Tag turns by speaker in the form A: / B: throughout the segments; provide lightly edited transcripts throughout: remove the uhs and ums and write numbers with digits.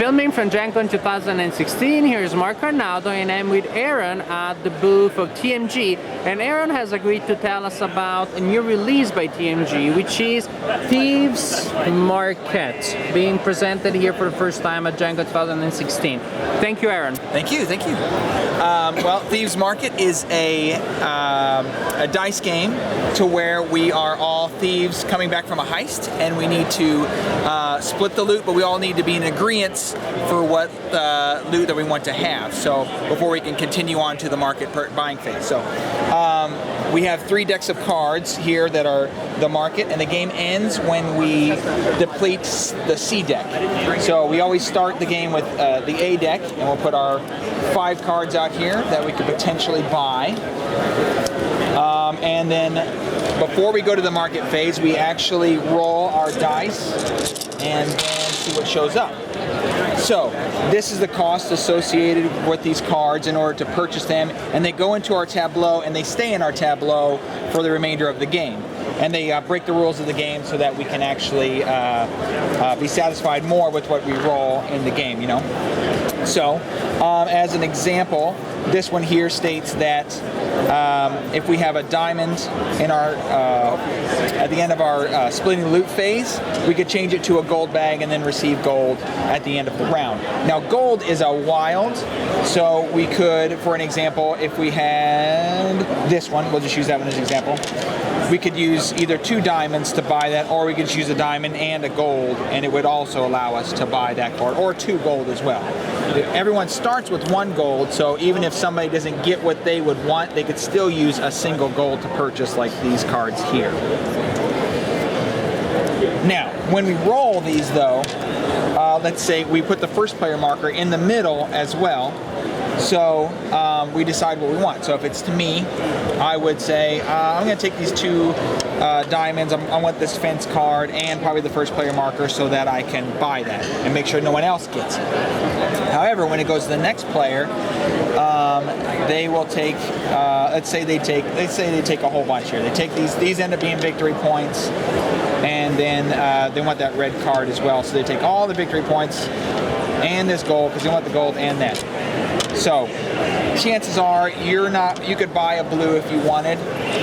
A: Filming from GenCon 2016, here's Mark Arnaldo and I'm with Aaron at the booth of TMG, and Aaron has agreed to tell us about a new release by TMG, which is Thieves Market, being presented here for the first time at GenCon 2016. Thank you, Aaron.
B: Thank you, thank you. Well, Thieves Market is a dice game to where we are all thieves coming back from a heist, and we need to split the loot, but we all need to be in agreement for what loot that we want to have. So before we can continue on to the market buying phase. So we have 3 decks of cards here that are the market, and the game ends when we deplete the C deck. So we always start the game with the A deck, and we'll put our 5 cards out here that we could potentially buy. And then before we go to the market phase, we actually roll our dice and then see what shows up. So this is the cost associated with these cards in order to purchase them, and they go into our tableau and they stay in our tableau for the remainder of the game. And they break the rules of the game so that we can actually be satisfied more with what we roll in the game, you know. So as an example, this one here states that if we have a diamond in our at the end of our splitting the loot phase, we could change it to a gold bag and then receive gold at the end of the round. Now gold is a wild, so we could, for an example, if we had this one, we'll just use that one as an example, we could use either 2 diamonds to buy that, or we could use a diamond and a gold, and it would also allow us to buy that card, or 2 gold as well. Everyone starts with 1 gold, so even if somebody doesn't get what they would want, they could still use a single gold to purchase, like these cards here. Now, when we roll these though, let's say we put the first player marker in the middle as well, so we decide what we want. So if it's to me, I would say, I'm going to take these 2 diamonds, I want this fence card and probably the first player marker so that I can buy that and make sure no one else gets it. However, when it goes to the next player, they will take, let's say they take a whole bunch here. They take these end up being victory points, and then they want that red card as well. So they take all the victory points and this gold, because they want the gold and that. So chances are you could buy a blue if you wanted,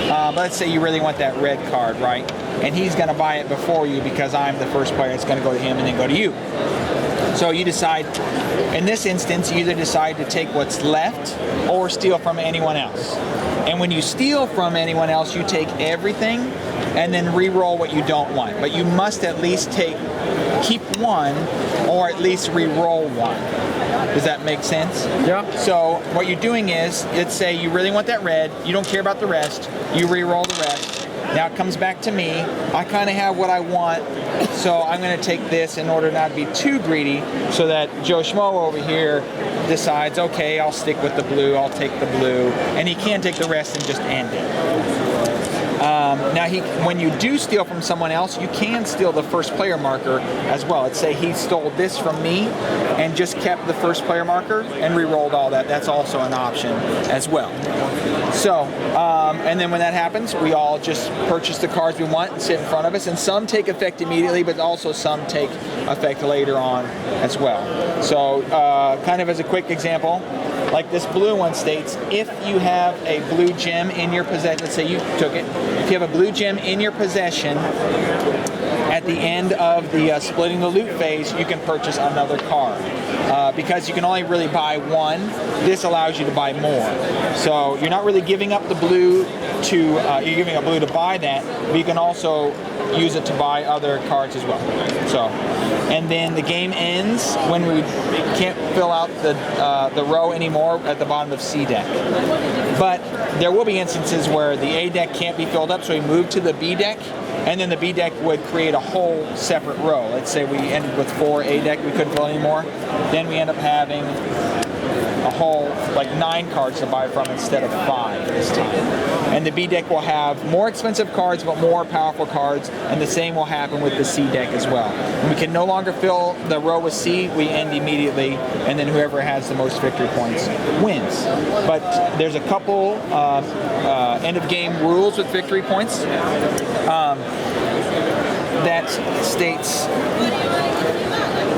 B: but let's say you really want that red card, right? And he's going to buy it before you because I'm the first player. It's going to go to him and then go to you. So you decide, in this instance, you either decide to take what's left or steal from anyone else. And when you steal from anyone else, you take everything and then re-roll what you don't want. But you must at least keep 1 or at least re-roll 1. Does that make sense?
A: Yeah.
B: So what you're doing is, let's say you really want that red, you don't care about the rest, you re-roll the rest. Now it comes back to me, I kind of have what I want, so I'm going to take this in order not to be too greedy, so that Joe Schmo over here decides, okay, I'll stick with the blue, I'll take the blue, and he can take the rest and just end it. Now, when you do steal from someone else, you can steal the first player marker as well. Let's say he stole this from me and just kept the first player marker and re-rolled all that. That's also an option as well. So, and then when that happens, we all just purchase the cards we want and sit in front of us. And some take effect immediately, but also some take effect later on as well. So, kind of as a quick example, like this blue one states, if you have a blue gem in your possession, let's say you took it, if you have a blue gem in your possession, at the end of the splitting the loot phase, you can purchase another card. Because you can only really buy 1, this allows you to buy more. So you're not really giving up the blue to, you're giving a blue to buy that, but you can also use it to buy other cards as well. So, and then the game ends when we can't fill out the row anymore at the bottom of C deck. But there will be instances where the A deck can't be filled up, so we move to the B deck, and then the B deck would create a whole separate row. Let's say we ended with 4 A deck, we couldn't fill anymore. Then we end up having a whole, like 9 cards to buy from instead of 5 this time. And the B deck will have more expensive cards, but more powerful cards, and the same will happen with the C deck as well. When we can no longer fill the row with C, we end immediately, and then whoever has the most victory points wins. But there's a couple end of game rules with victory points that states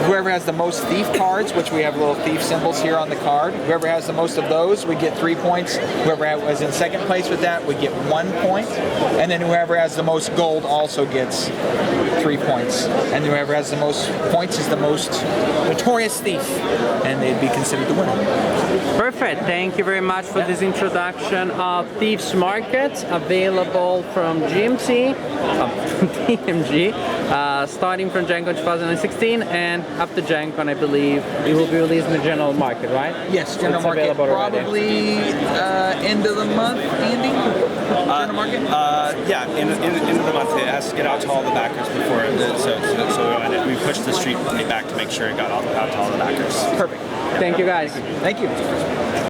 B: Whoever has the most thief cards, which we have little thief symbols here on the card, whoever has the most of those would get 3 points. Whoever was in second place with that would get 1 point. And then whoever has the most gold also gets 3 points. And whoever has the most points is the most notorious thief. And they'd be considered the winner.
A: Perfect. Thank you very much for this introduction of Thieves Market, available from GMC, TMG, starting from GenCon 2016, and after GenCon, I believe, it will be released in the general market, right?
B: Yes, general
A: It's
B: market
A: available already.
B: probably end of the month, Andy? General market?
C: Yeah, end of the month. It has to get out to all the backers before, so we pushed the street back to make sure it got out to all the backers.
B: Perfect.
A: Thank you, guys.
B: Thank you.